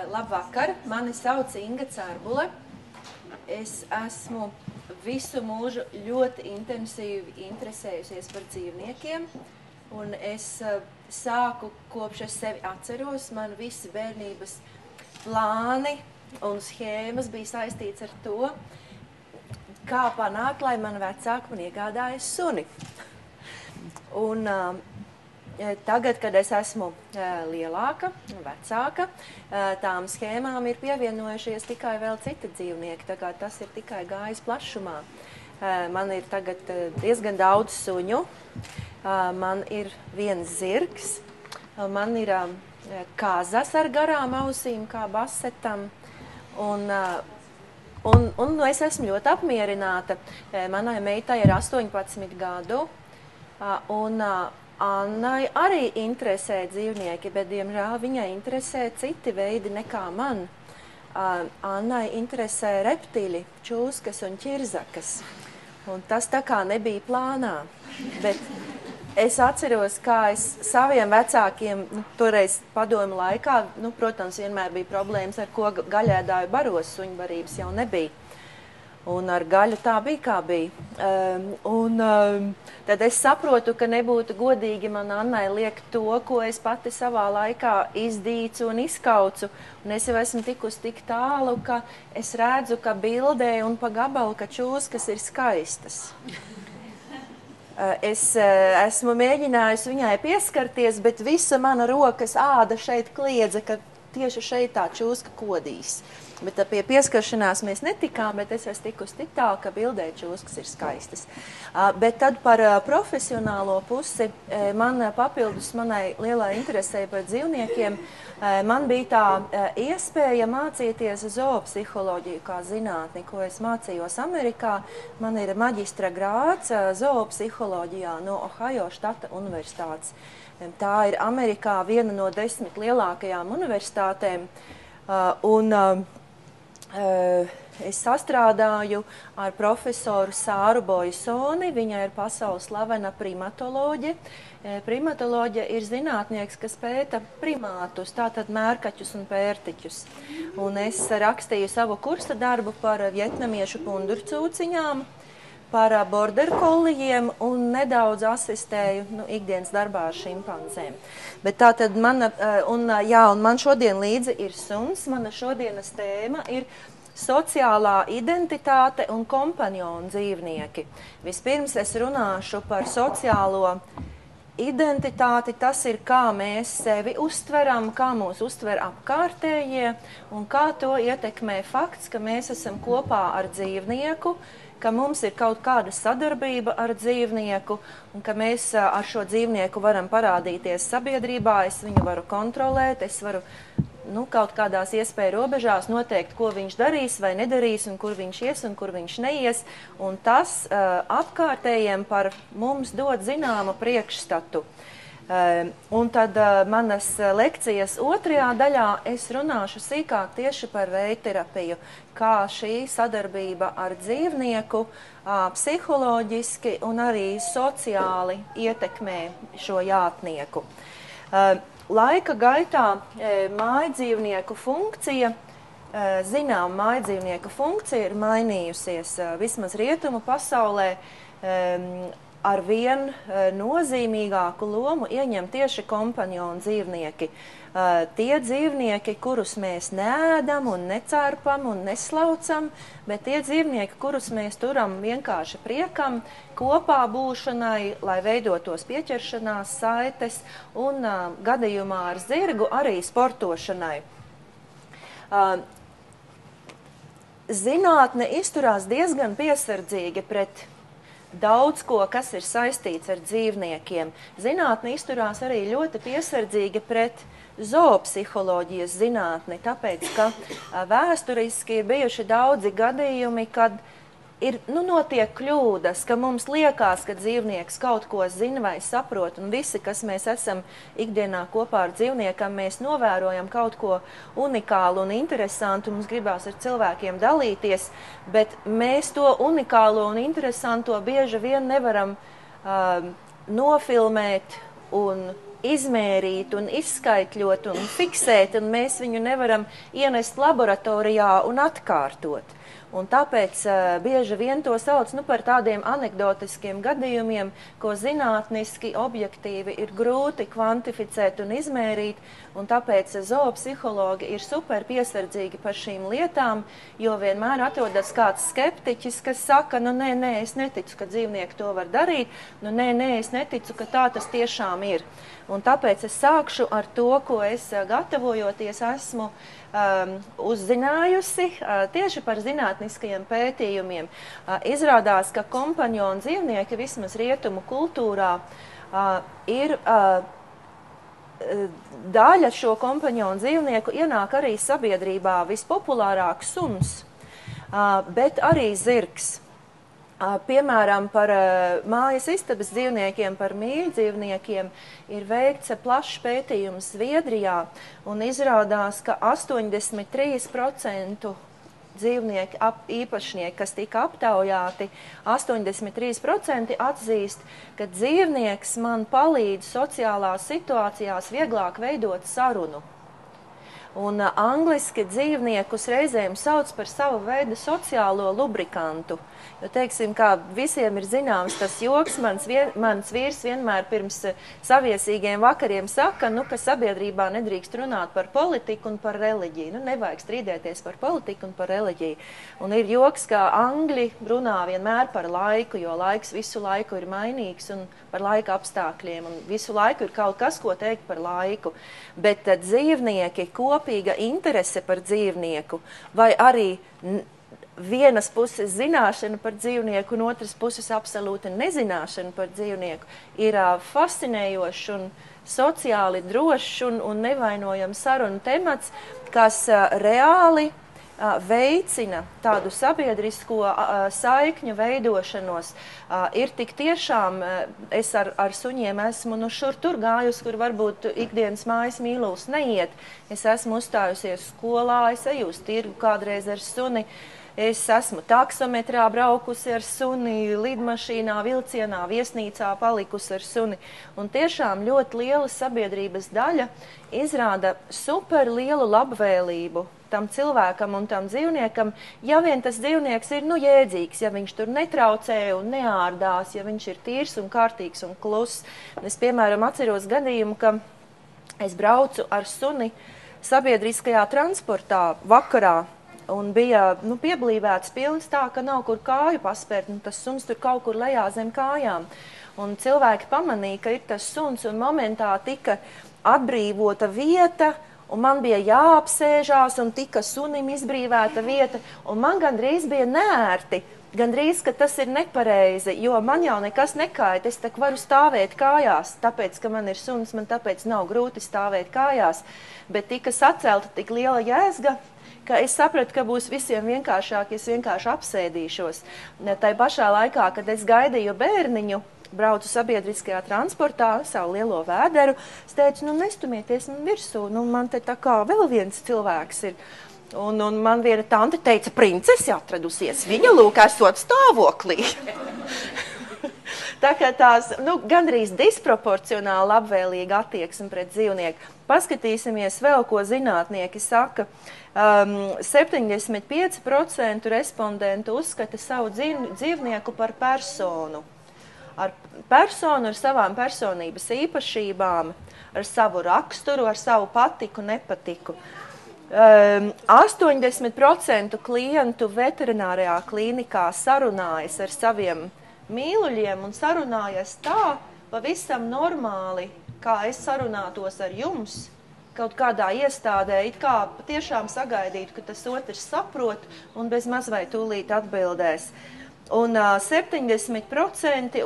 Labvakar, mani sauc Inga Cērbule. Es esmu visu mūžu ļoti intensīvi interesējusies par dzīvniekiem. Un es sāku, kopš es sevi atceros, man visi bērnības plāni un schēmas bija saistīts ar to, kā panākt, lai man vecāki man iegādājas suni. Un tagad, kad es esmu lielāka un vecāka, tām schēmām ir pievienojušies tikai vēl citi dzīvnieki, tā kā tas ir tikai gājis plašumā. Man ir tagad diezgan daudz suņu, man ir viens zirgs, man ir kazas ar garām ausīm, kā basetam, un es esmu ļoti apmierināta. Manai meitai ir 18 gadu, un Annai arī interesē dzīvnieki, bet, diemžēl, viņai interesē citi veidi nekā man. Annai interesē reptīļi, čūskas un ķirzakas. Un tas tā kā nebija plānā. Bet es atceros, kā es saviem vecākiem, toreiz padomu laikā, protams, vienmēr bija problēmas, ar ko gaļēdāju baros, suņbarības jau nebija. Un ar gaļu tā bija, kā bija. Tad es saprotu, ka nebūtu godīgi man Annai liekt to, ko es pati savā laikā izdīcu un izkaucu. Un es jau esmu tikusi tik tālu, ka es redzu, ka bildē un pa gabalu, ka čūskas ir skaistas. Es esmu mēģinājusi viņai pieskarties, bet visa mana rokas āda šeit kliedza, ka tieši šeit tā čūska kodīs. Bet pie pieskaršanās mēs netikām, bet es esmu tikusi tik tālu, ka bildē čūskas ir skaistas. Bet tad par profesionālo pusi, man papildus manai lielai interesei par dzīvniekiem, man bija tā iespēja mācīties zoopsiholoģiju kā zinātni, ko es mācījos Amerikā. Man ir maģistra grāds zoopsiholoģijā no Ohio štata universitātes. Tā ir Amerikā viena no 10 lielākajām universitātēm. Es sastrādāju ar profesoru Sāru Boisoni, viņa ir pasaules slavena primatoloģe. Primatoloģe ir zinātnieks, kas pēta primātus, tātad mērkaķus un pērtiķus. Un es rakstīju savu kursa darbu par vietnamiešu pundurcūciņām, par border kollijiem un nedaudz asistēju ikdienas darbā ar šimpanzēm. Bet tātad man šodien līdzi ir suns, mana šodienas tēma ir sociālā identitāte un kompanjonu dzīvnieki. Vispirms es runāšu par sociālo identitāti, tas ir kā mēs sevi uztveram, kā mūs uztver apkārtējie un kā to ietekmē fakts, ka mēs esam kopā ar dzīvnieku, ka mums ir kaut kāda sadarbība ar dzīvnieku un ka mēs ar šo dzīvnieku varam parādīties sabiedrībā, es viņu varu kontrolēt, es varu kaut kādās iespēju robežās noteikt, ko viņš darīs vai nedarīs un kur viņš ies un kur viņš neies. Un tas apkārtējiem par mums dod zināmu priekšstatu. Un tad manas lekcijas otrajā daļā es runāšu sīkāk tieši par vejterapiju, kā šī sadarbība ar dzīvnieku psiholoģiski un arī sociāli ietekmē šo jātnieku. Laika gaitā mājdzīvnieku funkcija, mājdzīvnieku funkcija ir mainījusies vismaz rietumu pasaulē. Ar vien nozīmīgāku lomu ieņem tieši kompanjonu dzīvnieki. Tie dzīvnieki, kurus mēs neēdam un necērpam un neslaucam, bet tie dzīvnieki, kurus mēs turam vienkārši priekam, kopā būšanai, lai veidotos pieķeršanās saites un gadījumā ar zirgu arī sportošanai. Zinātne izturās diezgan piesardzīgi pret daudz ko, kas ir saistīts ar dzīvniekiem. Zinātne izturās arī ļoti piesardzīgi pret zoopsiholoģijas zinātni, tāpēc, ka vēsturiski ir bijuši daudzi gadījumi, kad notiek kļūdas, ka mums liekas, ka dzīvnieks kaut ko zina vai saprot, un visi, kas mēs esam ikdienā kopā ar dzīvniekam, mēs novērojam kaut ko unikālu un interesantu, mums gribās ar cilvēkiem dalīties, bet mēs to unikālo un interesanto bieži vien nevaram nofilmēt un izmērīt un izskaitļot un fiksēt, un mēs viņu nevaram ienest laboratorijā un atkārtot. Un tāpēc bieži vien to sauc par tādiem anekdotiskiem gadījumiem, ko zinātniski, objektīvi ir grūti kvantificēt un izmērīt, un tāpēc zoopsihologi ir super piesardzīgi par šīm lietām, jo vienmēr atrodas kāds skeptiķis, kas saka, nē, es neticu, ka dzīvnieki to var darīt, nē, es neticu, ka tā tas tiešām ir. Un tāpēc es sākšu ar to, ko es gatavojoties esmu uzzinājusi tieši par zinātniskajiem pētījumiem. Izrādās, ka kompaņonu dzīvnieki vismaz rietumu kultūrā ir daļa šo kompaņonu dzīvnieku ienāk arī sabiedrībā vispopulārāk suns, bet arī zirgs. Piemēram, par mājas istabas dzīvniekiem, par mīļdzīvniekiem ir veikts plašs pētījums Zviedrijā, un izrādās, ka 83% dzīvnieki īpašnieki, kas tika aptaujāti, 83% atzīst, ka dzīvnieks man palīdz sociālās situācijās vieglāk veidot sarunu. Un angliski dzīvniekus reizēm sauc par savu veidu sociālo lubrikantu. Jo, teiksim, kā visiem ir zināms tas joks, mans vīrs vienmēr pirms saviesīgiem vakariem saka, ka sabiedrībā nedrīkst runāt par politiku un par reliģiju. Nevajag strīdēties par politiku un par reliģiju. Un ir joks, ka angļi runā vienmēr par laiku, jo laiks visu laiku ir mainīgs un par laika apstākļiem. Un visu laiku ir kaut kas, ko teikt par laiku. Bet dzīvnieki, kopīga interese par dzīvnieku vai arī vienas puses zināšana par dzīvnieku un otras puses absolūta nezināšana par dzīvnieku ir fascinējošs un sociāli drošs un nevainojams sarunu temats, kas reāli veicina tādu sabiedrisko saikņu veidošanos. Ir tik tiešām, es ar suņiem esmu šur tur gājusi, kur varbūt ikdienas mājas mīlūs neiet. Es esmu uzstājusies skolā, es eju uz tirgu kādreiz ar suni. Es esmu taksometrā braukusi ar suni, lidmašīnā, vilcienā, viesnīcā palikusi ar suni. Un tiešām ļoti liela sabiedrības daļa izrāda super lielu labvēlību tam cilvēkam un tam dzīvniekam, ja vien tas dzīvnieks ir jēdzīgs, ja viņš tur netraucē un neārdās, ja viņš ir tīrs un kārtīgs un kluss. Es, piemēram, atceros gadījumu, ka es braucu ar suni sabiedriskajā transportā vakarā, un bija pieblīvēts pilns tā, ka nav kur kāju paspērt, un tas suns tur kaut kur lejā zem kājām. Un cilvēki pamanīja, ka ir tas suns, un momentā tika atbrīvota vieta, un man bija jāapsēžās, un tika sunim izbrīvēta vieta, un man gandrīz bija neērti, gandrīz, ka tas ir nepareizi, jo man jau nekas nekaita, es tak varu stāvēt kājās, tāpēc, ka man ir suns, man tāpēc nav grūti stāvēt kājās, bet tika sacelta tik liela jēzga, ka es sapratu, ka būs visiem vienkāršāk, ja es vienkārši apsēdīšos. Tai pašā laikā, kad es gaidīju bērniņu, braucu sabiedriskajā transportā, savu lielo vēderu, es teicu, nestumieties man virsū, man te tā kā vēl viens cilvēks ir. Un man viena tante teica, princesi atradusies, viņa lūk esot stāvoklī. Tā kā tās, gandrīz disproporcionāli labvēlīga attieksme pret dzīvnieku. Paskatīsimies vēl, ko zinātnieki saka. 75% respondentu uzskata savu dzīvnieku par personu. Ar personu, ar savām personības īpašībām, ar savu raksturu, ar savu patiku, nepatiku. 80% klientu veterinārajā klīnikā sarunājas ar saviem mīluļiem un sarunājas tā pavisam normāli, kā es sarunātos ar jums, kaut kādā iestādē, it kā patiešām sagaidītu, ka tas otrs saprot un bez maz vai tūlīt atbildēs. Un 70%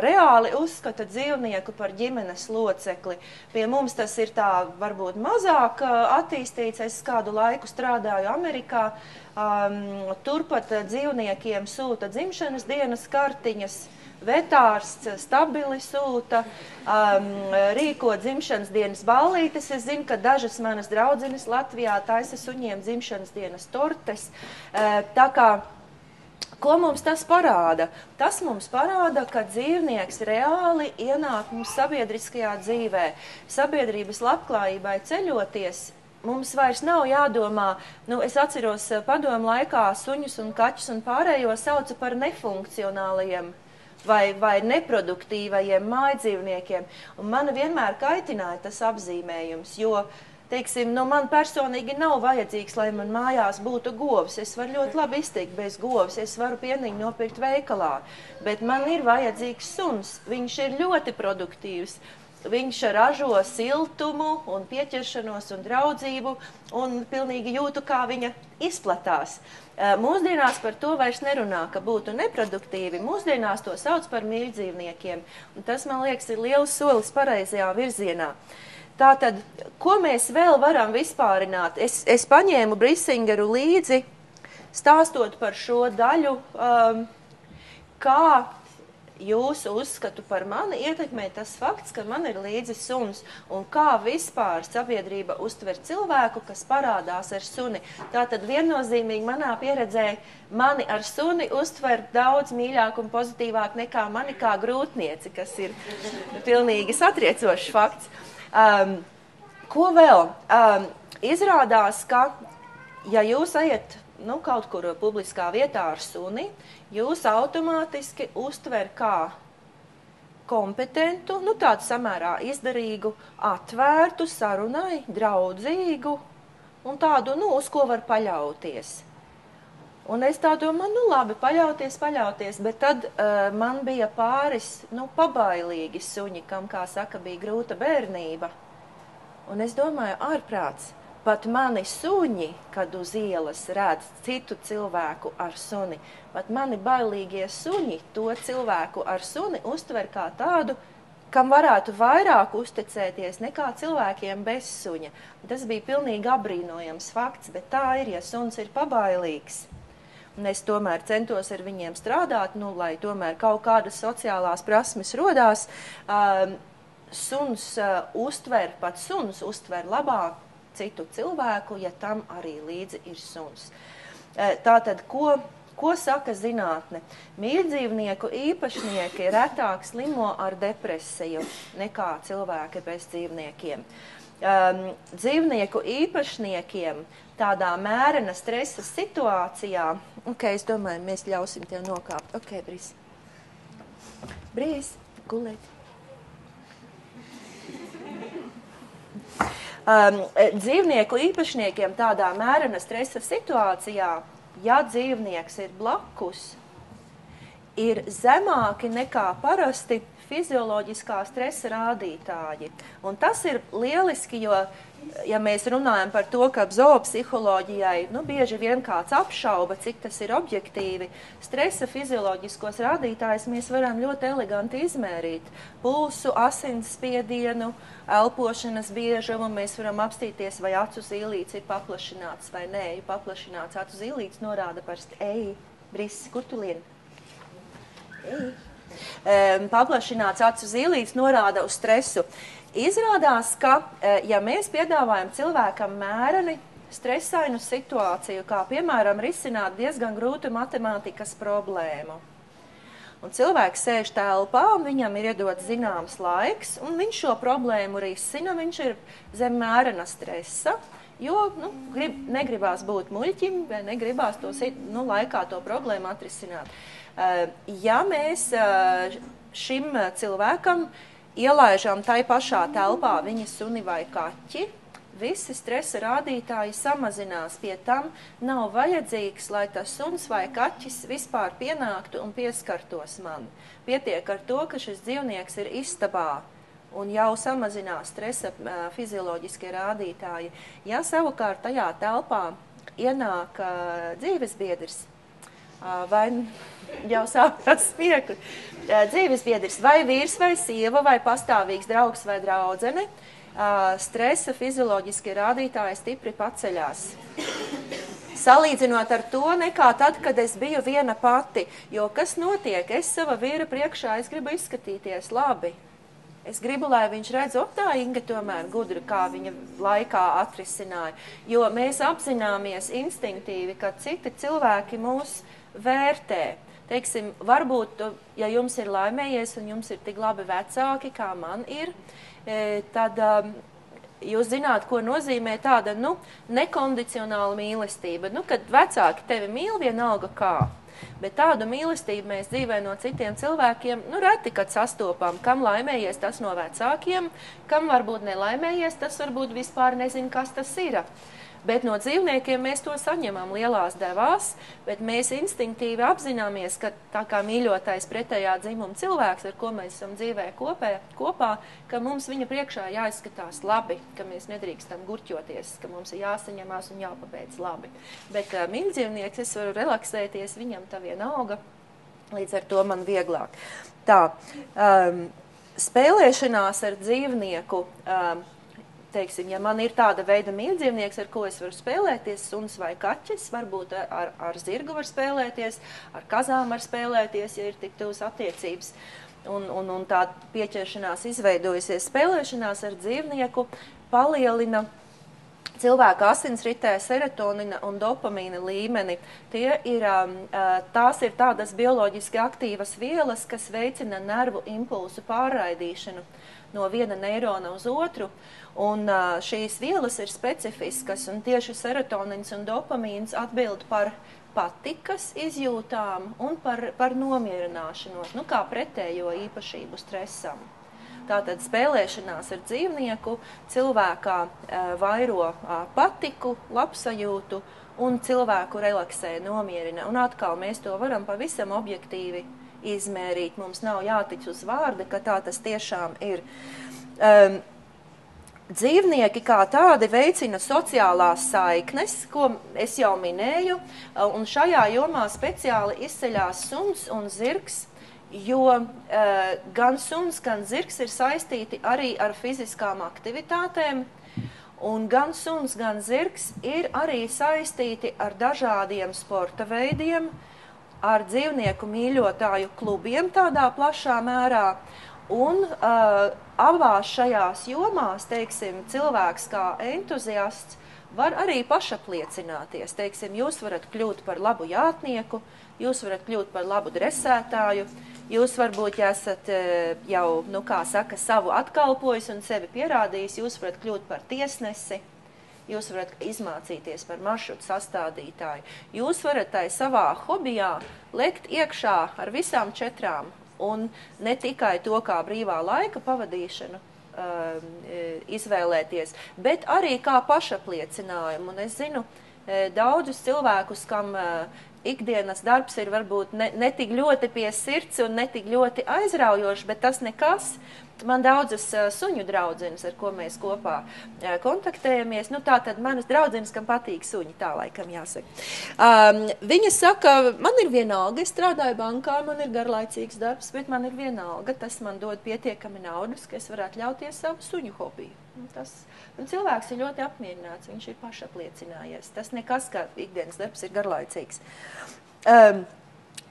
reāli uzskata dzīvnieku par ģimenes locekli. Pie mums tas ir tā varbūt mazāk attīstīts. Es kādu laiku strādāju Amerikā. Turpat dzīvniekiem sūta dzimšanas dienas kartiņas. Vetārsts stabili sūta, rīko dzimšanas dienas ballītes. Es zinu, ka dažas manas draudzenes Latvijā taisa suņiem dzimšanas dienas tortes. Tā kā Ko mums tas parāda? Tas mums parāda, ka dzīvnieks reāli ienāk mums sabiedriskajā dzīvē. Sabiedrības labklājībai ceļoties, mums vairs nav jādomā, es atceros padomu laikā suņus un kaķus un pārējo saucu par nefunkcionālajiem vai neproduktīvajiem mājdzīvniekiem. Un mani vienmēr kaitināja tas apzīmējums, jo teiksim, man personīgi nav vajadzīgs, lai man mājās būtu govs. Es varu ļoti labi iztikt bez govs, es varu pieniņu nopirkt veikalā, bet man ir vajadzīgs suns. Viņš ir ļoti produktīvs. Viņš ražo siltumu un pieķeršanos un draudzību un pilnīgi jūtu, kā viņa izplatās. Mūsdienās par to vairs nerunā, ka būtu neproduktīvi. Mūsdienās to sauc par mīļdzīvniekiem. Un tas, man liekas, ir liels solis pareizajā virzienā. Tātad, ko mēs vēl varam vispārināt? Es paņēmu Brisingeru līdzi, stāstot par šo daļu, kā jūsu uzskatu par mani ietekmē tas fakts, ka man ir līdzi suns, un kā vispār sabiedrība uztver cilvēku, kas parādās ar suni. Tātad viennozīmīgi manā pieredzē mani ar suni uztver daudz mīļāk un pozitīvāk nekā mani kā grūtnieci, kas ir pilnīgi satriecošs fakts. Ko vēl? Izrādās, ka, ja jūs ejat kaut kur publiskā vietā ar suni, jūs automātiski uztver kā kompetentu, tādu samērā izdarīgu, atvērtu sarunai, draudzīgu un tādu, uz ko var paļauties. Un es tā domāju, labi, paļauties, bet tad man bija pāris, pabailīgi suņi, kam, kā saka, bija grūta bērnība. Un es domāju, ārprāts, pat mani suņi, kad uz ielas redz citu cilvēku ar suni, pat mani bailīgie suņi to cilvēku ar suni uztver kā tādu, kam varētu vairāk uzticēties nekā cilvēkiem bez suņa. Tas bija pilnīgi apbrīnojams fakts, bet tā ir, ja suns ir pabailīgs. Un es tomēr centos ar viņiem strādāt, lai tomēr kaut kādas sociālās prasmes rodās. Suns uztver labāk citu cilvēku, ja tam arī līdzi ir suns. Tātad, ko saka zinātne? Mīļdzīvnieku īpašnieki retāk slimo ar depresiju nekā cilvēki bez dzīvniekiem. Dzīvnieku īpašniekiem tādā mērena stresa situācijā, es domāju, mēs ļausim tev nokāpt. Brīs, gulēt. Dzīvnieku īpašniekiem tādā mērena stresa situācijā, ja dzīvnieks ir blakus, ir zemāki nekā parasti fizioloģiskā stresa rādītāji. Un tas ir lieliski, jo, ja mēs runājam par to, ka zoopsiholoģijai bieži vien kāds apšauba, cik tas ir objektīvi, stresa fizioloģiskos rādītājus mēs varam ļoti eleganti izmērīt. Pulsu, asinsspiedienu, elpošanas biežumu, mēs varam apstīties, vai acu zīlīts ir paplašināts vai nē. Paplašināts acu zīlīts norāda parasti, Bris, kur tu lien? Paplašināts acu zīlīts norāda uz stresu. Izrādās, ka, ja mēs piedāvājam cilvēkam mēreni stresainu situāciju, kā piemēram risināt diezgan grūtu matemātikas problēmu, un cilvēks sēž telpā, un viņam ir iedots zināms laiks, un viņš šo problēmu risina, viņš ir zem mērena stresa, jo negribās būt muļķim, vai negribās laikā to problēmu atrisināt. Ja mēs šim cilvēkam ielaižam tai pašā telpā viņa suni vai kaķi, visi stresa rādītāji samazinās. Pie tam nav vajadzīgs, lai tas suns vai kaķis vispār pienāktu un pieskartos man. Pietiek ar to, ka šis dzīvnieks ir istabā un jau samazinās stresa fizioloģiskie rādītāji. Ja savukārt tajā telpā ienāk dzīvesbiedrs, vai jau sākās smiekli, dzīvesbiedrs vai vīrs vai sieva vai pastāvīgs draugs vai draudzene, stresa fizioloģiskie rādītāji stipri paceļās. Salīdzinot ar to nekā tad, kad es biju viena pati, jo kas notiek? Es sava vīra priekšā, es gribu izskatīties labi. Es gribu, lai viņš redz, tā Inga tomēr gudra, kā viņa laikā atrisināja. Jo mēs apzināmies instinktīvi, ka citi cilvēki mūs vērtē. Teiksim, varbūt, ja jums ir laimējies un jums ir tik labi vecāki, kā man ir, tad jūs zināt, ko nozīmē tāda, nekondicionāla mīlestība. Kad vecāki tevi mīl, vienalga kā. Bet tādu mīlestību mēs dzīvē no citiem cilvēkiem, reti, kad sastopām. Kam laimējies, tas no vecākiem, kam varbūt nelaimējies, tas varbūt vispār nezin, kas tas ir. Bet no dzīvniekiem mēs to saņemam lielās devās, bet mēs instinktīvi apzināmies, ka tā kā mīļotais pretējā dzimuma cilvēks, ar ko mēs esam dzīvē kopā, ka mums viņa priekšā jāizskatās labi, ka mēs nedrīkstam gurķoties, ka mums ir jāsaņemās un jāpabeidz labi. Bet mīļdzīvnieks, es varu relaksēties, viņam tā vienalga, līdz ar to man vieglāk. Tā, spēlēšanās ar dzīvnieku, teiksim, ja man ir tāda veida mīļdzīvnieks, ar ko es varu spēlēties, suns vai kaķis, varbūt ar zirgu var spēlēties, ar kazām var spēlēties, ja ir tik tuvas attiecības, un tā pieķeršanās izveidojusies. Spēlēšanās ar dzīvnieku palielina cilvēka asinsritē serotonina un dopamīna līmeni. Tās ir tādas bioloģiski aktīvas vielas, kas veicina nervu impulsu pārraidīšanu no viena neirona uz otru. Un šīs vielas ir specifiskas, un tieši serotonins un dopamīns atbild par patikas izjūtām un par nomierināšanos, kā pretējo īpašību stresam. Tātad spēlēšanās ar dzīvnieku cilvēkā vairo patiku, labsajūtu un cilvēku relaksē, nomierina. Un atkal mēs to varam pavisam objektīvi izmērīt. Mums nav jātic uz vārdi, ka tā tas tiešām ir. Dzīvnieki kā tādi veicina sociālās saiknes, ko es jau minēju, un šajā jomā speciāli izceļās suns un zirgs, jo gan suns, gan zirgs ir saistīti arī ar fiziskām aktivitātēm, un gan suns, gan zirgs ir arī saistīti ar dažādiem sporta veidiem, ar dzīvnieku mīļotāju klubiem tādā plašā mērā, un abās šajās jomās, teiksim, cilvēks kā entuziasts var arī pašapliecināties. Teiksim, jūs varat kļūt par labu jātnieku, jūs varat kļūt par labu dresētāju, jūs varbūt esat jau, savu atkalpojis un sevi pierādījis, jūs varat kļūt par tiesnesi, jūs varat izmācīties par maršrutu sastādītāju. Jūs varat tai savā hobijā lekt iekšā ar visām 4. Un ne tikai to kā brīvā laika pavadīšanu izvēlēties, bet arī kā pašapliecinājumu. Un es zinu daudzus cilvēkus, kam ikdienas darbs ir varbūt ne tik ļoti pie sirds un ne tik ļoti aizraujoši, bet tas nekas. Man daudzas suņu draudzenes, ar ko mēs kopā kontaktējamies. Tātad manas draudzenes, kam patīk suņi, tā laikam jāsaka. Viņa saka, man ir vienalga, es strādāju bankā, man ir garlaicīgs darbs, bet man ir vienalga, tas man dod pietiekami naudas, ka es varētu ļauties savu suņu hobiju. Un cilvēks ir ļoti apmierināts, viņš ir pašapliecinājies. Tas nekas, kā ikdienas darbs ir garlaicīgs.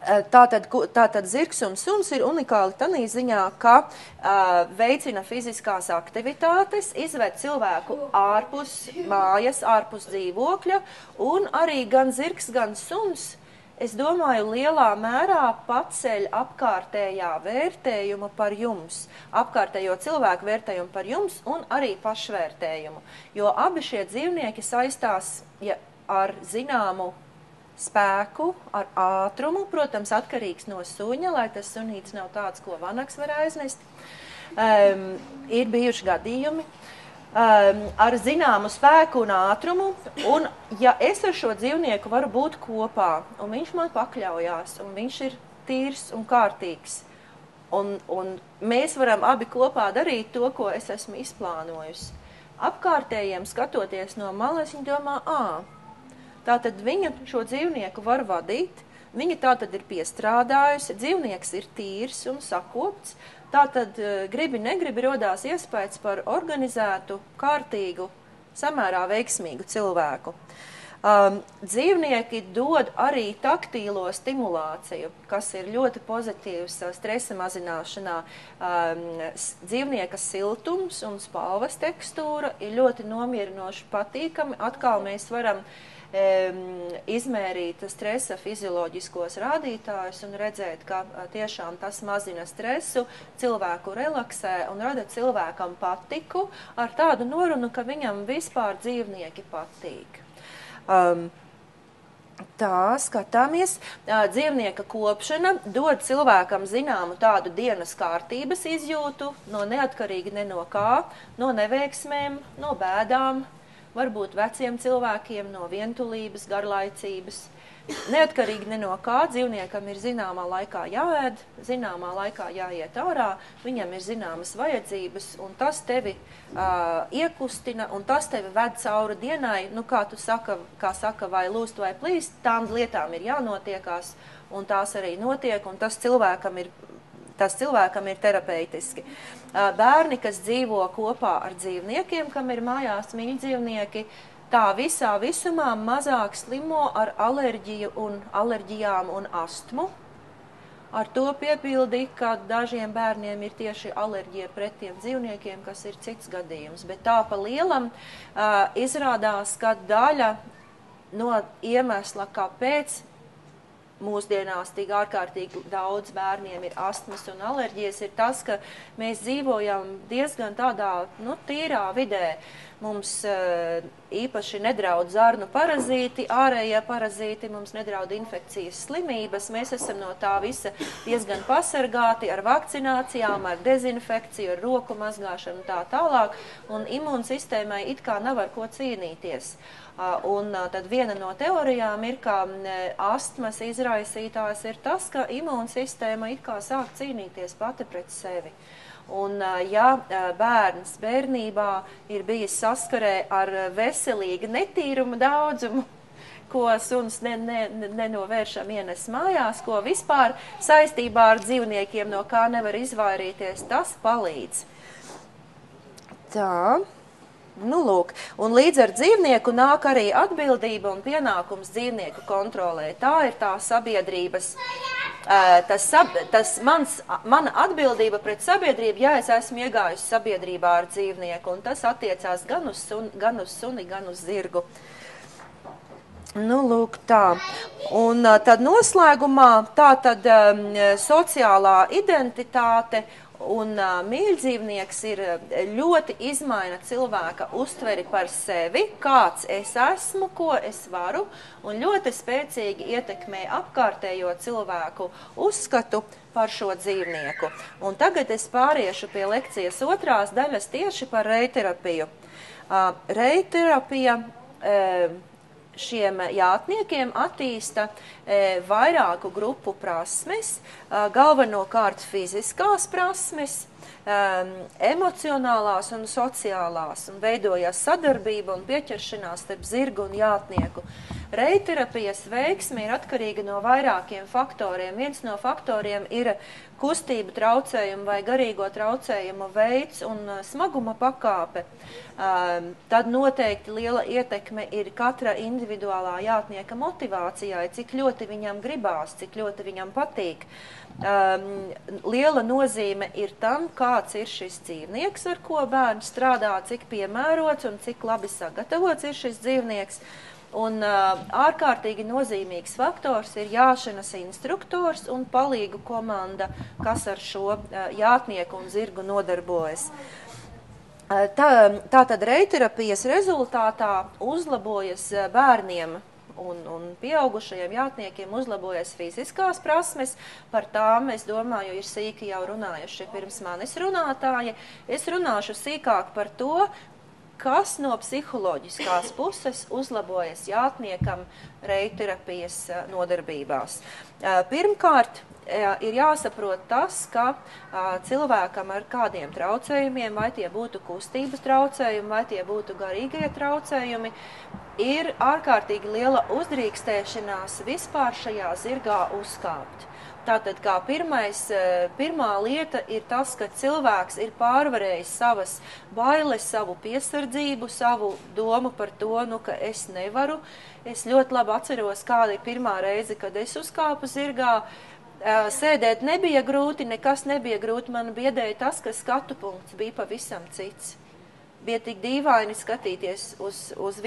Tātad zirgs un suns ir unikāli tādā ziņā, ka veicina fiziskās aktivitātes, izved cilvēku ārpus mājas, ārpus dzīvokļa, un arī gan zirgs, gan suns, es domāju, lielā mērā paceļ apkārtējā vērtējumu par jums, apkārtējo cilvēku vērtējumu par jums un arī pašvērtējumu, jo abi šie dzīvnieki saistās ar zināmu spēku, ar ātrumu, protams, atkarīgs no suņa, lai tas sunītis nav tāds, ko vanaks var aiznest. Ir bijuši gadījumi ar zināmu spēku un ātrumu, un ja es ar šo dzīvnieku varu būt kopā, un viņš man pakļaujās, un viņš ir tīrs un kārtīgs, un mēs varam abi kopā darīt to, ko es esmu izplānojusi. Apkārtējiem skatoties no malas, viņi domā, tātad viņa šo dzīvnieku var vadīt, viņa tātad ir piestrādājusi, dzīvnieks ir tīrs un sakopts, tātad negribi rodās iespējas par organizētu, kārtīgu, samērā veiksmīgu cilvēku. Dzīvnieki dod arī taktīlo stimulāciju, kas ir ļoti pozitīvs stresa mazināšanā. Dzīvnieka siltums un spalvas tekstūra ir ļoti nomierinoši patīkami. Atkal mēs varam izmērīt stresa fizioloģiskos rādītājus un redzēt, ka tiešām tas mazina stresu, cilvēku relaksē un rada cilvēkam patiku ar tādu norunu, ka viņam vispār dzīvnieki patīk. Tā, skatāmies, dzīvnieka kopšana dod cilvēkam zināmu tādu dienas kārtības izjūtu, no neatkarīgi ne no kā, no neveiksmēm, no bēdām, varbūt veciem cilvēkiem, no vientulības, garlaicības. Neatkarīgi ne no kā, dzīvniekam ir zināmā laikā jāēd, zināmā laikā jāiet ārā, viņam ir zināmas vajadzības, un tas tevi iekustina, un tas tevi ved cauri dienai, nu kā saka, vai lūst vai plīst, tām lietām ir jānotiekās, un tās arī notiek, un tas cilvēkam ir terapeitiski. Bērni, kas dzīvo kopā ar dzīvniekiem, kam ir mājās mīļdzīvnieki, tā visā visumā mazāk slimo ar alerģijām un astmu. Ar to piepildi, ka dažiem bērniem ir tieši alerģija pret tiem dzīvniekiem, kas ir cits gadījums. Bet tā pa lielam izrādās, ka daļa no iemesla, kāpēc mūsdienās tik ārkārtīgi daudz bērniem ir astmas un alerģijas, ir tas, ka mēs dzīvojam diezgan tādā, tīrā vidē. Mums īpaši nedraud zarnu parazīti, ārējie parazīti, mums nedraud infekcijas slimības. Mēs esam no tā visa diezgan pasargāti ar vakcinācijām, ar dezinfekciju, ar roku mazgāšanu un tā tālāk. Un imūnsistēmai it kā nav ar ko cīnīties. Un tad viena no teorijām ir, ka astmas izraisītājs ir tas, ka imūnsistēma it kā sāk cīnīties pati pret sevi. Un ja bērns bērnībā ir bijis saskarē ar veselīgu netīrumu daudzumu, ko suns nenovēršam ienes mājās, ko vispār saistībā ar dzīvniekiem no kā nevar izvairīties, tas palīdz. Tā. Nu, lūk, un līdz ar dzīvnieku nāk arī atbildība un pienākums dzīvnieku kontrolē. Tā ir tā sabiedrības, mana atbildība pret sabiedrību, ja es esmu iegājusi sabiedrībā ar dzīvnieku, un tas attiecās gan uz suni, gan uz zirgu. Nu, lūk, tā. Un tad noslēgumā tā tad sociālā identitāte un mīļdzīvnieks ir ļoti izmaina cilvēka uztveri par sevi, kāds es esmu, ko es varu, un ļoti spēcīgi ietekmē apkārtējo cilvēku uzskatu par šo dzīvnieku. Un tagad es pāriešu pie lekcijas otrās daļas tieši par reiterapiju. Reiterapija šiem jātniekiem attīsta vairāku grupu prasmes, galvenokārt fiziskās prasmes, emocionālās un sociālās, un veidojas sadarbība un pieķeršanās starp zirgu un jātnieku. Reiterapijas veiksme ir atkarīga no vairākiem faktoriem. Viens no faktoriem ir kustību traucējumu vai garīgo traucējumu veids un smaguma pakāpe. Tad noteikti liela ietekme ir katra individuālā jātnieka motivācijai, cik ļoti viņam gribās, cik ļoti viņam patīk. Liela nozīme ir tam, kāds ir šis dzīvnieks, ar ko bērns strādā, cik piemērots un cik labi sagatavots ir šis dzīvnieks. Un ārkārtīgi nozīmīgs faktors ir jāšanas instruktors un palīgu komanda, kas ar šo jātnieku un zirgu nodarbojas. Tātad reiterapijas rezultātā uzlabojas bērniem un pieaugušajiem jātniekiem uzlabojas fiziskās prasmes. Par tām, es domāju, ir sīki jau runājuši pirms manis runātāji. Es runāšu sīkāk par to, kas no psiholoģiskās puses uzlabojas jātniekam reiterapijas nodarbībās. Pirmkārt, ir jāsaprot tas, ka cilvēkam ar kādiem traucējumiem, vai tie būtu kustības traucējumi, vai tie būtu garīgie traucējumi, ir ārkārtīgi liela uzdrīkstēšanās vispār šajā zirgā uzkāpt. Tātad kā pirmā lieta ir tas, ka cilvēks ir pārvarējis savas bailes, savu piesardzību, savu domu par to, ka es nevaru. Es ļoti labi atceros, kāda ir pirmā reize, kad es uzkāpu zirgā. Sēdēt nebija grūti, nekas nebija grūti. Man biedēja tas, ka skatu punkts bija pavisam cits. bija tik dīvaini skatīties uz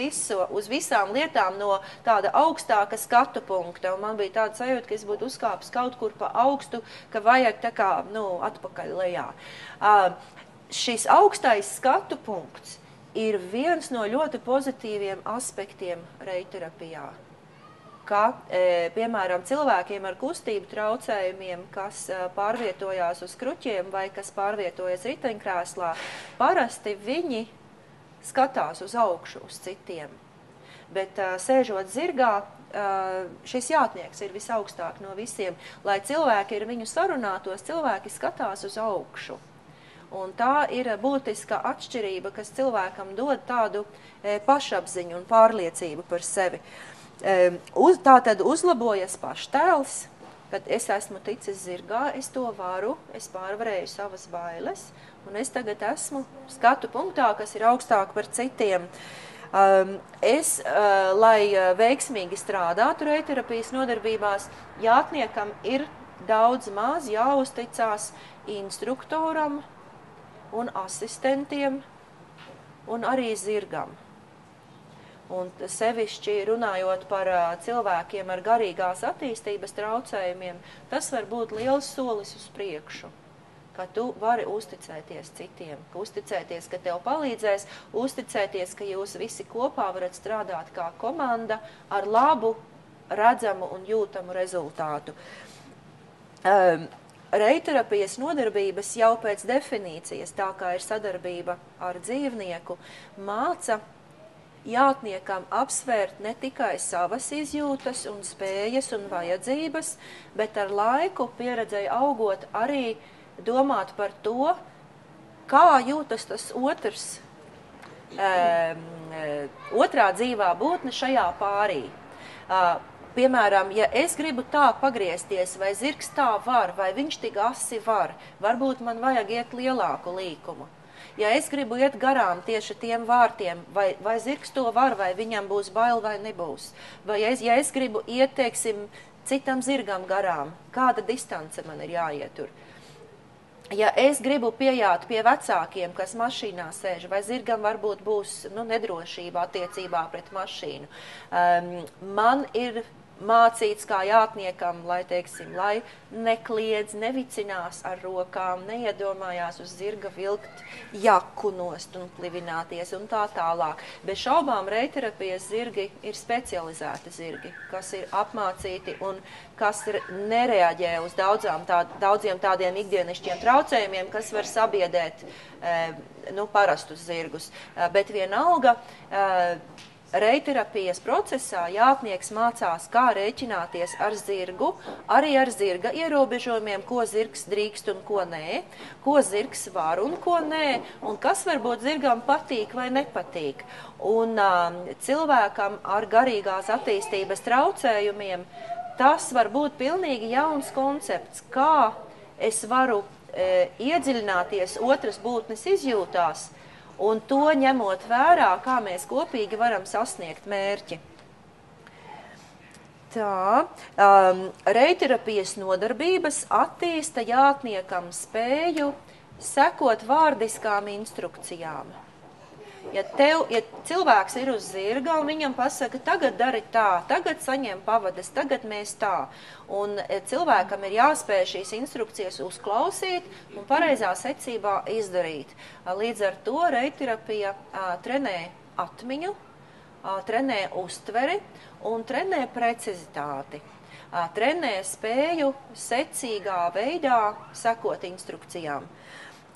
visām lietām no tāda augstāka skatu punkta. Un man bija tāda sajūta, ka es būtu uzkāpis kaut kur pa augstu, ka vajag tā kā, atpakaļ lejā. Šis augstais skatu punkts ir viens no ļoti pozitīviem aspektiem reiterapijā. Ka, piemēram, cilvēkiem ar kustību traucējumiem, kas pārvietojās uz kruķiem vai kas pārvietojas riteņkrēslā, parasti viņi skatās uz augšu, uz citiem. Bet sēžot zirgā, šis jātnieks ir visaugstāk no visiem. Lai cilvēki ar viņu sarunātos, cilvēki skatās uz augšu. Un tā ir būtiska atšķirība, kas cilvēkam dod tādu pašapziņu un pārliecību par sevi. Tātad uzlabojas paštēls, kad es esmu ticis zirgā, es to varu, es pārvarēju savas bailes, un es tagad esmu skatu punktā, kas ir augstāk par citiem. Lai veiksmīgi strādātu reiterapijas nodarbībās, jātniekam ir daudz maz jāuzticās instruktoram un asistentiem un arī zirgam. Un sevišķi runājot par cilvēkiem ar garīgās attīstības traucējumiem, tas var būt liels solis uz priekšu, ka tu vari uzticēties citiem, ka uzticēties, ka tev palīdzēs, uzticēties, ka jūs visi kopā varat strādāt kā komanda ar labu, redzamu un jūtamu rezultātu. Reiterapijas nodarbības jau pēc definīcijas, tā kā ir sadarbība ar dzīvnieku, māca jātniekam apsvērt ne tikai savas izjūtas un spējas un vajadzības, bet ar laiku pieredzēja augot arī domāt par to, kā jūtas tas otrā dzīvā būtne šajā pārī. Piemēram, ja es gribu tā pagriezties, vai zirgs tā var, vai viņš tik asi var, varbūt man vajag iet lielāku līkumu. Ja es gribu iet garām tieši tiem vārtiem, vai zirgs to var, vai viņam būs bail vai nebūs. Vai ja es gribu iet, teiksim, citam zirgam garām, kāda distance man ir jāietur. Ja es gribu piejāt pie vecākiem, kas mašīnā sēž, vai zirgam varbūt būs nedrošība attiecībā pret mašīnu. Man ir mācīts kā jātniekam, lai nekliedz, nevicinās ar rokām, neiedomājās uz zirga vilkt jaku nost un plivināties un tā tālāk. Bez šaubām reiterapijas zirgi ir specializēti zirgi, kas ir apmācīti un kas nereaģē uz daudziem tādiem ikdienišķiem traucējumiem, kas var sabiedēt parastus zirgus. Bet vienalga, reiterapijas procesā jātnieks mācās, kā rēķināties ar zirgu, arī ar zirga ierobežojumiem, ko zirgs drīkst un ko nē, ko zirgs var un ko nē, un kas varbūt zirgam patīk vai nepatīk. Un cilvēkam ar garīgās attīstības traucējumiem tas var būt pilnīgi jauns koncepts, kā es varu iedziļināties otras būtnes izjūtās, un to ņemot vērā, kā mēs kopīgi varam sasniegt mērķi. Tā, reiterapijas nodarbības attīsta jātniekam spēju sekot vārdiskām instrukcijām. Ja cilvēks ir uz zirga un viņam pasaka, tagad dari tā, tagad saņem pavadas, tagad mēs tā. Un cilvēkam ir jāspēj šīs instrukcijas uzklausīt un pareizā secībā izdarīt. Līdz ar to reiterapija trenē atmiņu, trenē uztveri un trenē precizitāti. Trenē spēju secīgā veidā sekot instrukcijām.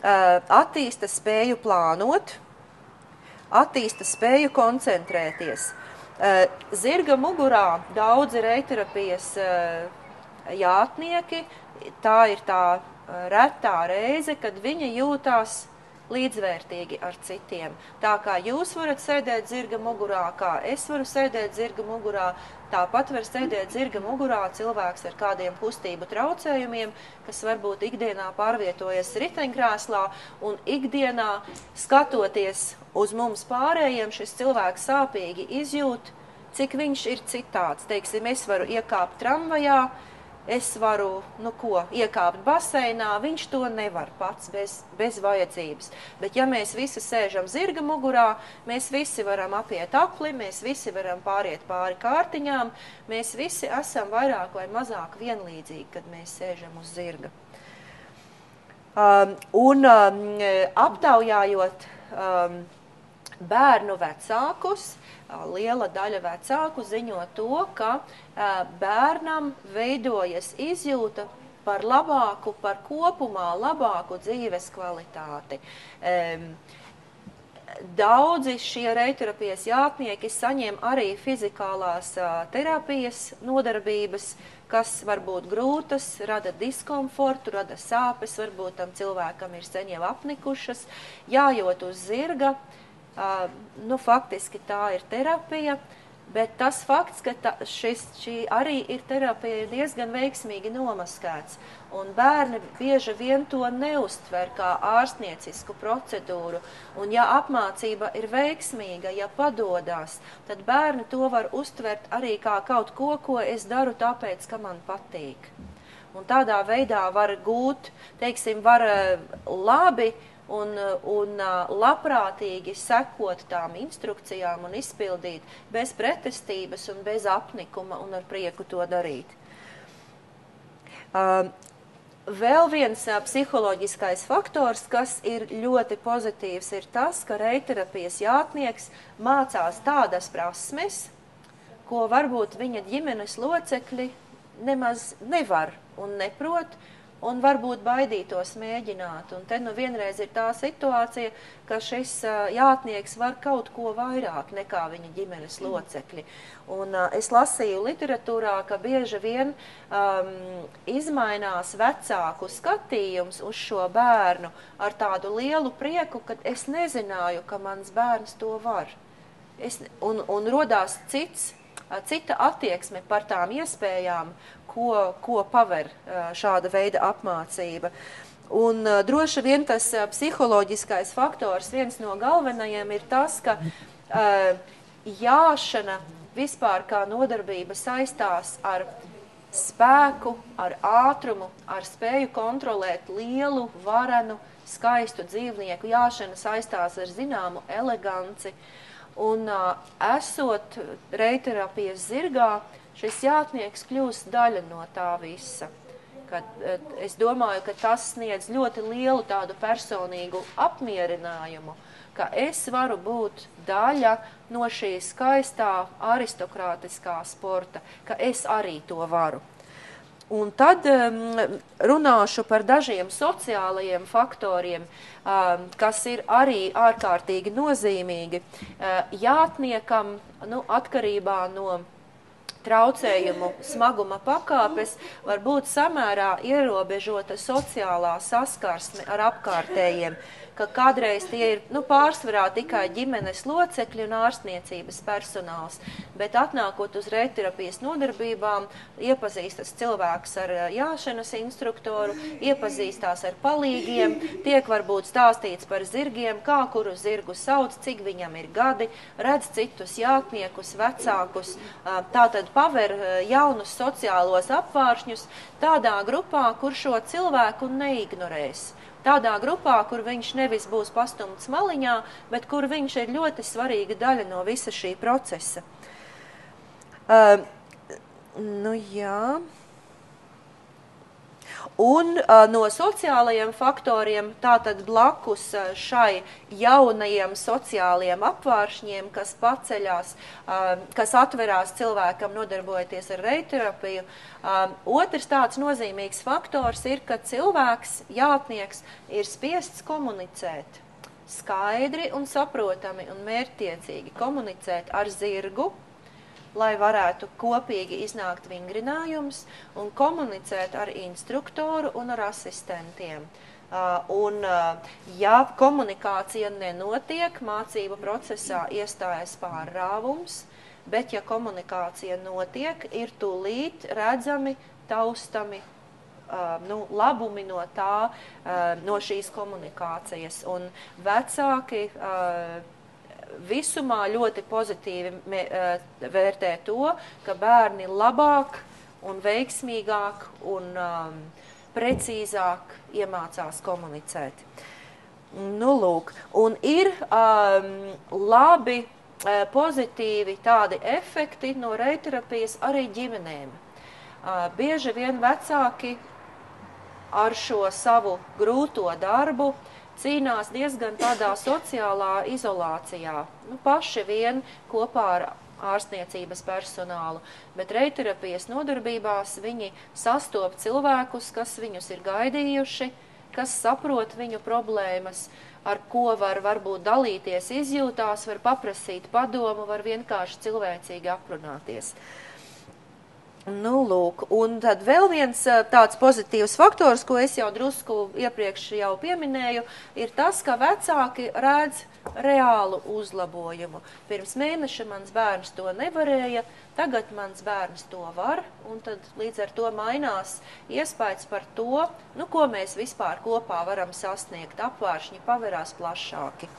Attīsta spēju plānot, attīsta spēju koncentrēties. Zirga mugurā daudzi reiterapijas jātnieki, tā ir tā retā reize, kad viņi jūtās līdzvērtīgi ar citiem. Tā kā jūs varat sēdēt zirga mugurā, kā es varu sēdēt zirga mugurā, tāpat var sēdēt zirga mugurā cilvēks ar kādiem kustību traucējumiem, kas varbūt ikdienā pārvietojas riteņkrēslā, un ikdienā skatoties uz mums pārējiem, šis cilvēks sāpīgi izjūt, cik viņš ir citāds. Teiksim, es varu iekāpt tramvajā, es varu, iekāpt baseinā, viņš to nevar pats bez vajadzības. Bet ja mēs visi sēžam zirga mugurā, mēs visi varam apiet apli, mēs visi varam pāriet pāri kārtiņām, mēs visi esam vairāk vai mazāk vienlīdzīgi, kad mēs sēžam uz zirga. Aptaujājot bērnu vecākus, liela daļa vecāku ziņo to, ka bērnam veidojas izjūta par labāku, par kopumā labāku dzīves kvalitāti. Daudzi šie reiterapijas jātnieki saņem arī fizikālās terapijas nodarbības, kas var būt grūtas, rada diskomfortu, rada sāpes, varbūt tam cilvēkam ir sen jau apnikušas, jājot uz zirga. Faktiski tā ir terapija, bet tas fakts, ka šī arī ir terapija, ir diezgan veiksmīgi nomaskēts. Un bērni bieži vien to neuztver kā ārstniecisku procedūru. Un ja apmācība ir veiksmīga, ja padodās, tad bērni to var uztvert arī kā kaut ko, ko es daru tāpēc, ka man patīk. Un tādā veidā var gūt, var labi un labprātīgi sekot tām instrukcijām un izpildīt bez pretestības un bez apnikuma un ar prieku to darīt. Vēl viens psiholoģiskais faktors, kas ir ļoti pozitīvs, ir tas, ka reiterapijas jātnieks mācās tādas prasmes, ko varbūt viņa ģimenes locekļi nemaz nevar un neprot, un varbūt baidītos mēģināt. Un te vienreiz ir tā situācija, ka šis jātnieks var kaut ko vairāk nekā viņa ģimenes locekļi. Un es lasīju literatūrā, ka bieži vien izmainās vecāku skatījums uz šo bērnu ar tādu lielu prieku, ka es nezināju, ka mans bērns to var. Un rodās cita attieksme par tām iespējām, ko paver šāda veida apmācība. Un droši vien tas psiholoģiskais faktors, viens no galvenajiem, ir tas, ka jāšana vispār kā nodarbība saistās ar spēku, ar ātrumu, ar spēju kontrolēt lielu, varenu, skaistu dzīvnieku. Jāšana saistās ar zināmu eleganci. Un esot reiterapijas zirgā, šis jātnieks kļūst daļa no tā visa. Es domāju, ka tas sniedz ļoti lielu tādu personīgu apmierinājumu, ka es varu būt daļa no šī skaistā aristokrātiskā sporta, ka es arī to varu. Un tad runāšu par dažiem sociālajiem faktoriem, kas ir arī ārkārtīgi nozīmīgi. Jātniekam, atkarībā no traucējumu smaguma pakāpes, var būt samērā ierobežota sociālā saskarsme ar apkārtējiem, ka kādreiz tie ir pārsvarā tikai ģimenes locekļi un ārstniecības personāls, bet atnākot uz reiterapijas nodarbībām, iepazīstas cilvēks ar jāšanas instruktoru, iepazīstās ar palīgiem, tiek varbūt stāstīts par zirgiem, kā kuru zirgu sauc, cik viņam ir gadi, redz citus jātniekus, vecākus, tātad paver jaunus sociālos apvāršņus tādā grupā, kur šo cilvēku neignorēs. Tādā grupā, kur viņš nevis būs pastumts maliņā, bet kur viņš ir ļoti svarīga daļa no visa šī procesa. Un no sociālajiem faktoriem, tātad blakus šai jaunajiem sociālajiem apvāršņiem, kas paceļās, kas atverās cilvēkam nodarbojoties ar reiterapiju, otrs tāds nozīmīgs faktors ir, ka cilvēks, jātnieks, ir spiests komunicēt, skaidri un saprotami un mērķtiecīgi komunicēt ar zirgu, lai varētu kopīgi iznākt vingrinājums un komunicēt ar instruktoru un ar asistentiem. Ja komunikācija nenotiek, mācību procesā iestājas pārrāvums, bet ja komunikācija notiek, ir tūlīt redzami, taustami labumi no tā, no šīs komunikācijas. Un vecāki visumā ļoti pozitīvi vērtē to, ka bērni labāk un veiksmīgāk un precīzāk iemācās komunicēt. Nu, lūk, un ir labi, pozitīvi tādi efekti no reiterapijas arī ģimenēm. Bieži vien vecāki ar šo savu grūto darbu cīnās diezgan tādā sociālā izolācijā. Nu, paši vien kopā ar ārstniecības personālu, bet reiterapijas nodarbībās viņi sastop cilvēkus, kas viņus ir gaidījuši, kas saprot viņu problēmas, ar ko var varbūt dalīties izjūtās, var paprasīt padomu, var vienkārši cilvēcīgi aprunāties. Nu, lūk, un tad vēl viens tāds pozitīvs faktors, ko es jau drusku iepriekš jau pieminēju, ir tas, ka vecāki redz reālu uzlabojumu. Pirms mēneša mans bērns to nevarēja, tagad mans bērns to var, un tad līdz ar to mainās iespējas par to, nu, ko mēs vispār kopā varam sasniegt. Apvāršņi paverās plašāki.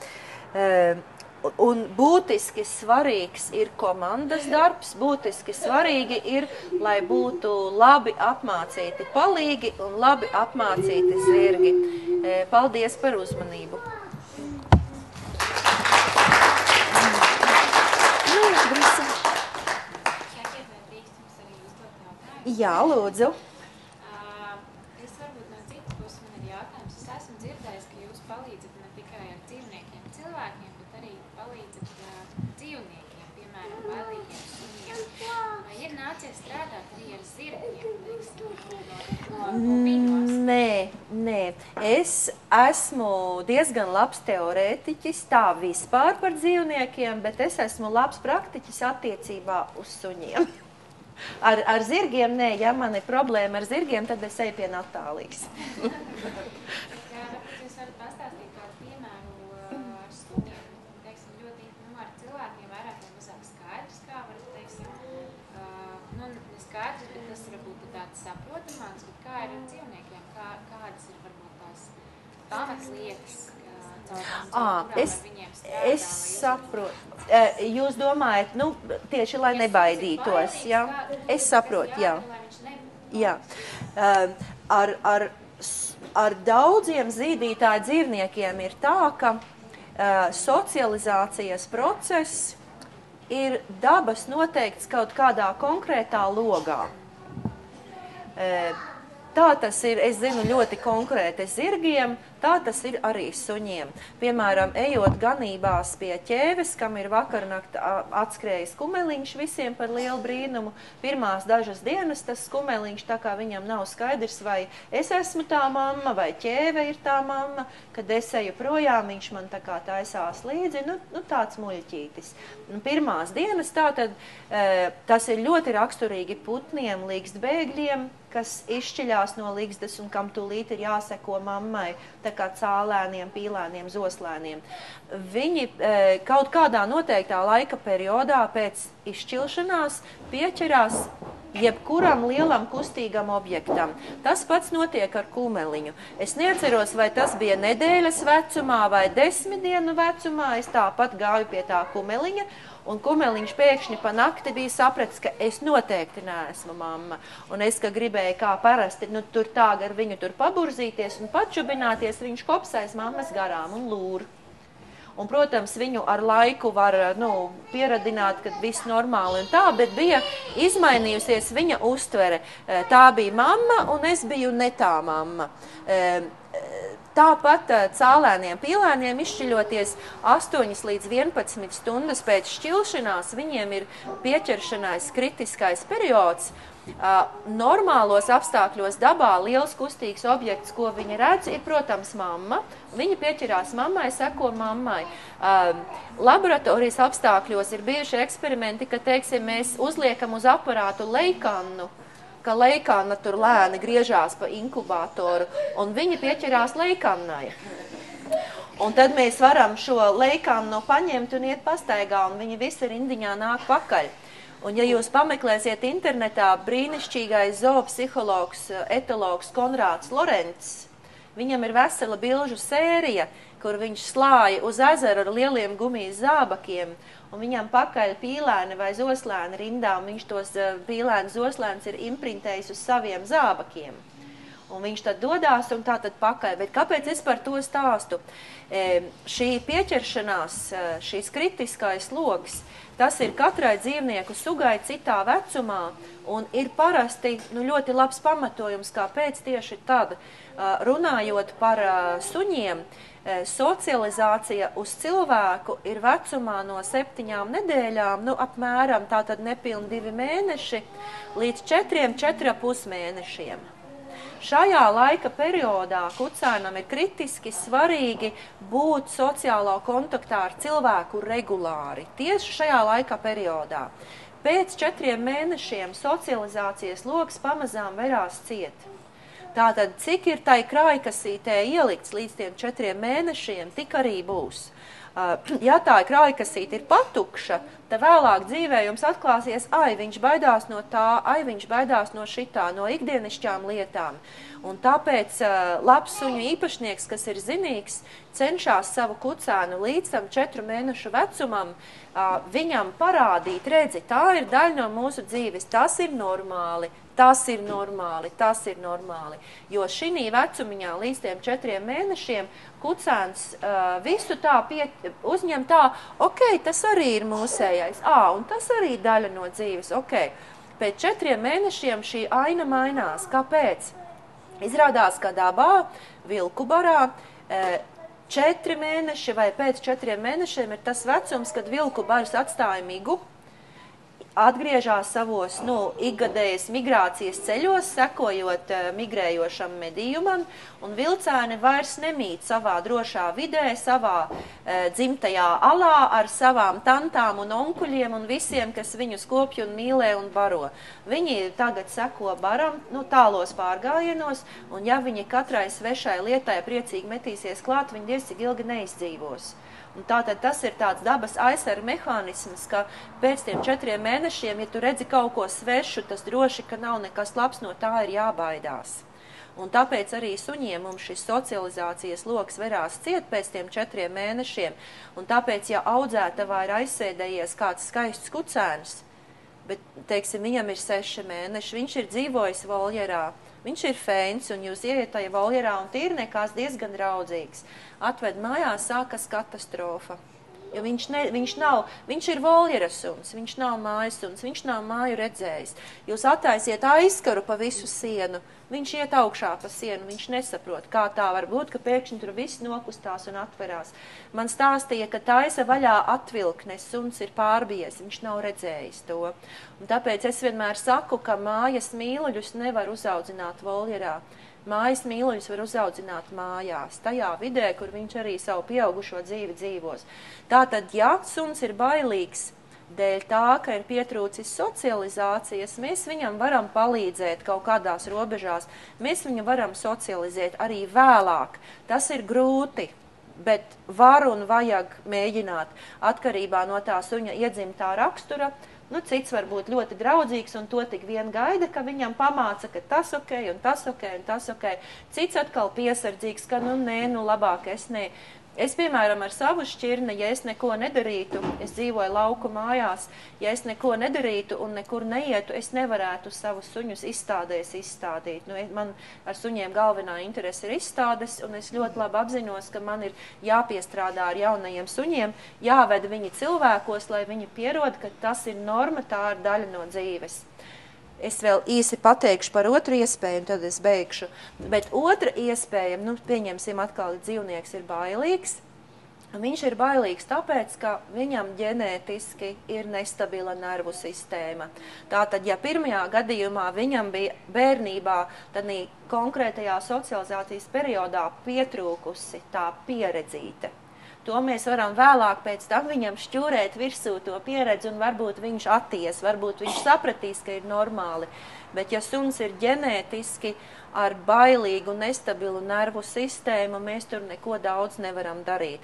Un būtiski svarīgs ir komandas darbs, būtiski svarīgi ir, lai būtu labi apmācīti palīgi un labi apmācīti zirgi. Paldies par uzmanību! Jā, lūdzu. Es varbūt no citas puses man ir jautājums. Es esmu dzirdējis, ka jūs palīdzat ne tikai ar dzīvniekiem, cilvēkiem, bet arī palīdzat dzīvniekiem, piemēram, bailīgiem suņiem. Vai ir nācies strādāt arī ar zirgiem, teiksim, Nē. Es esmu diezgan labs teorētiķis, tā vispār par dzīvniekiem, bet es esmu labs praktiķis attiecībā uz suņiem. Ar zirgiem nē, ja man ir problēma ar zirgiem, tad es eju pie Natālijas. Jā, varbūt jūs varat pastāstīt kādu piemēru ar suņiem. Teiksim, ļoti ar cilvēkiem vairāk vai mazāk skaidrs, kā var, teiksim, neskaidrs, bet tas varbūt tāds saprotamāks, bet kā ir ar dzīvniekiem, kādas ir varbūt tās pamatlietas, Es saprotu. Jūs domājat, nu, tieši, lai nebaidītos, jā? Es saprotu, jā. Jā. Ar daudziem zīdītāju dzīvniekiem ir tā, ka socializācijas process ir dabas noteikts kaut kādā konkrētā logā. Tā tas ir, es zinu, ļoti konkrēti zirgiem, tā tas ir arī suņiem. Piemēram, ejot ganībās pie ķēves, kam ir vakarnakt atskrējis kumeliņš visiem par lielu brīnumu. Pirmās dažas dienas tas kumeliņš, tā kā viņam nav skaidrs, vai es esmu tā mamma, vai ķēve ir tā mamma, kad es eju projām, viņš man tā kā taisās līdzi, nu tāds muļķītis. Pirmās dienas tātad, tas ir ļoti raksturīgi putniem, līgstbēgļiem, kas izšķiļās no ligzdas un kam tūlīt ir jāseko mammai, tā kā cālēniem, pīlēniem, zoslēniem. Viņi kaut kādā noteiktā laika periodā pēc izšķilšanās pieķerās jebkuram lielam kustīgam objektam. Tas pats notiek ar kumeliņu. Es neatceros, vai tas bija nedēļas vecumā vai 10 dienu vecumā, es tāpat gāju pie tā kumeliņa, un kumeliņš pēkšņi pa nakti bija sapratis, ka es noteikti neesmu mamma. Un es, ka gribēju kā parasti, nu tur tā ar viņu tur paburzīties un pačubināties, viņš kopsais mammas garām un lūr. Un, protams, viņu ar laiku var pieradināt, kad viss normāli un tā, bet bija izmainījusies viņa uztvere. Tā bija mamma un es biju ne tā mamma. Tāpat cālēniem, pīlēniem izšķiļoties 8 līdz 11 stundas pēc šķilšanās, viņiem ir pieķeršanās kritiskais periods. Normālos apstākļos dabā liels kustīgs objekts, ko viņi redz, ir, protams, mamma. Viņi pieķerās mammai, seko mammai. Laboratorijas apstākļos ir bijuši eksperimenti, ka, teiksim, mēs uzliekam uz aparātu leikannu, ka leikāna tur lēni griežās pa inkubātoru, un viņi pieķerās leikannai. Un tad mēs varam šo leikānu paņemt un iet pastaigā, un viņi visi rindiņā nāk pakaļ. Un ja jūs pameklēsiet internetā, brīnišķīgais zoopsihologs, etologs Konrāds Lorents, Viņam ir vesela bilžu sērija, kur viņš slāja uz ezeru ar lieliem gumijas zābakiem, un viņam pakaļ pīlēni vai zoslēni rindā, un viņš tos pīlēni zoslēns ir imprintējis uz saviem zābakiem. Un viņš tad dodās un tā tad pakaļ. Bet kāpēc es par to stāstu? Šī pieķeršanās, šīs kritiskais loks, tas ir katrai dzīvnieku sugai citā vecumā, un ir parasti ļoti labs pamatojums, kāpēc tieši tad, runājot par suņiem, socializācija uz cilvēku ir vecumā no 7 nedēļām, apmēram tātad nepilni 2 mēneši, līdz 4,5 mēnešiem. Šajā laika periodā kucēnam ir kritiski svarīgi būt sociālā kontaktā ar cilvēku regulāri, tieši šajā laika periodā. Pēc 4 mēnešiem socializācijas loks pamazām verās ciet. Tātad, cik ir tai krājkasītē ielikts līdz tiem 4 mēnešiem, tik arī būs. Ja tā krājkasīte ir patukša, tad vēlāk dzīvē jums atklāsies, viņš baidās no tā, viņš baidās no šitā, no ikdienišķām lietām. Un tāpēc labs suņu īpašnieks, kas ir zinīgs, cenšas savu kucēnu līdz tam 4 mēnešu vecumam, viņam parādīt, redzi, tā ir daļa no mūsu dzīves, tas ir normāli. Tas ir normāli, tas ir normāli, jo šī vecumiņā līdz tiem 4 mēnešiem kucēns visu tā uzņem tā, tas arī ir mūsējais, un tas arī ir daļa no dzīves, Pēc 4 mēnešiem šī aina mainās. Kāpēc? Izrādās, ka dabā, vilku barā, 4 mēneši vai pēc 4 mēnešiem ir tas vecums, kad vilku baras atstāja migu, atgriežās savos ikgadējas migrācijas ceļos, sekojot migrējošam medījumam, un vilcēni vairs nemīt savā drošā vidē, savā dzimtajā alā ar savām tantām un onkuļiem un visiem, kas viņus kopj un mīlē un baro. Viņi tagad seko baram, tālos pārgājienos, un ja viņi katrai svešai lietai priecīgi metīsies klāt, viņi diez cik ilgi neizdzīvos. Un tātad tas ir tāds dabas aizsarga mehānisms, ka pēc tiem 4 mēnešiem, ja tu redzi kaut ko svešu, tas droši, ka nav nekas labs, no tā ir jābaidās. Un tāpēc arī suņiem mums šis socializācijas loks verās ciet pēc tiem 4 mēnešiem. Un tāpēc, ja audzētavā ir aizsēdējies kāds skaists kucēns, bet, teiksim, viņam ir 6 mēneši, viņš ir dzīvojis voļjerā, viņš ir feins, un jūs ieiet tajā voļjerā, un tīrniekās diezgan raudzīgs. Atved mājās, sākas katastrofa. Jo viņš ir voļjera suns, viņš nav mājas suns, viņš nav māju redzējis. Jūs attaisiet aizskaru pa visu sienu, viņš iet augšā pa sienu, viņš nesaprot, kā tā var būt, ka pēkšņi tur viss nokustās un atverās. Man stāstīja, ka taisa vaļā atvilknes, suns ir pārbies, viņš nav redzējis to. Un tāpēc es vienmēr saku, ka mājas mīluļus nevar uzaudzināt voļjerā. Mājas mīluļus var uzaudzināt mājās, tajā vidē, kur viņš arī savu pieaugušo dzīvi dzīvos. Tātad, ja suns ir bailīgs dēļ tā, ka ir pietrūcis socializācijas, mēs viņam varam palīdzēt kaut kādās robežās, mēs viņu varam socializēt arī vēlāk. Tas ir grūti, bet var un vajag mēģināt atkarībā no tā suņa iedzimtā rakstura. Cits var būt ļoti draudzīgs un to tik vien gaida, ka viņam pamāca, ka tas un tas un tas. Cits atkal piesardzīgs, ka labāk es ne. Es, piemēram, ar savu šķirni, ja es neko nedarītu, es dzīvoju lauku mājās, ja es neko nedarītu un nekur neietu, es nevarētu savus suņus izstādēs izstādīt. Man ar suņiem galvenā interese ir izstādes, un es ļoti labi apzinos, ka man ir jāpiestrādā ar jaunajiem suņiem, jāved viņi cilvēkos, lai viņi pierod, ka tas ir norma, tā ir daļa no dzīves. Es vēl īsi pateikšu par otru iespēju, un tad es beigšu. Bet otra iespēja, pieņemsim atkal, dzīvnieks ir bailīgs. Viņš ir bailīgs tāpēc, ka viņam ģenētiski ir nestabila nervu sistēma. Tātad, ja pirmajā gadījumā viņam bija bērnībā, tad konkrētajā socializācijas periodā pietrūkusi tā pieredzīte. To mēs varam vēlāk pēc tam viņam šķūrēt virsū to pieredzi, un varbūt viņš atties, varbūt viņš sapratīs, ka ir normāli. Bet ja suns ir ģenētiski ar bailīgu, nestabilu nervu sistēmu, mēs tur neko daudz nevaram darīt.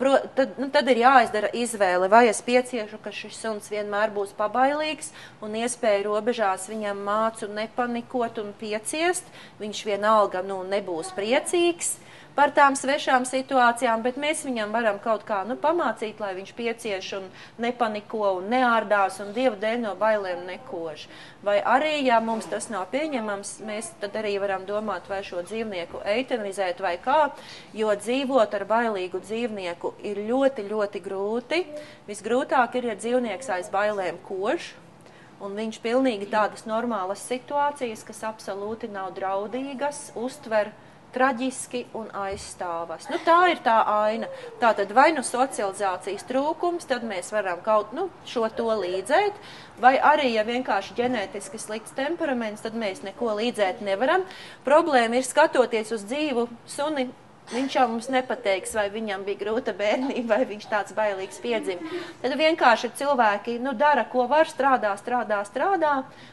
Tad ir jāizdara izvēle, vai es pieciešu, ka šis suns vienmēr būs pabailīgs un iespēja robežās viņam mācu nepanikot un pieciest. Viņš vienalga nebūs priecīgs par tām svešām situācijām, bet mēs viņam varam kaut kā pamācīt, lai viņš piecieš un nepaniko un neārdās un Dieva dēļ no bailēm nekož. Vai arī, ja mums tas nav pieņemams, mēs tad arī varam domāt, vai šo dzīvnieku eitanizēt vai kā, jo dzīvot ar bailīgu dzīvnieku ir ļoti, ļoti grūti. Visgrūtāk ir, ja dzīvnieks aiz bailēm kož, un viņš pilnīgi tādas normālas situācijas, kas absolūti nav draudīgas, uztver traģiski un aizstāvas. Tā ir tā aina. Tātad vai socializācijas trūkums, tad mēs varam kaut šo to līdzēt, vai arī, ja vienkārši ģenētiski slikts temperaments, tad mēs neko līdzēt nevaram. Problēma ir skatoties uz dzīvu suni, viņš jau mums nepateiks, vai viņam bija grūta bērnība, vai viņš tāds bailīgs piedzima. Tad vienkārši cilvēki dara, ko var, strādā,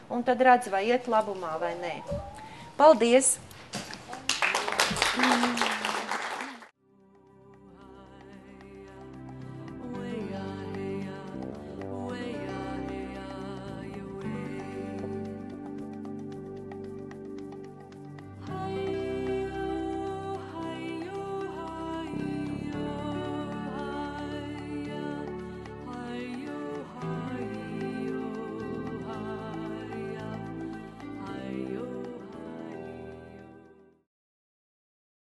un tad redz, vai iet labumā vai nē. Paldies!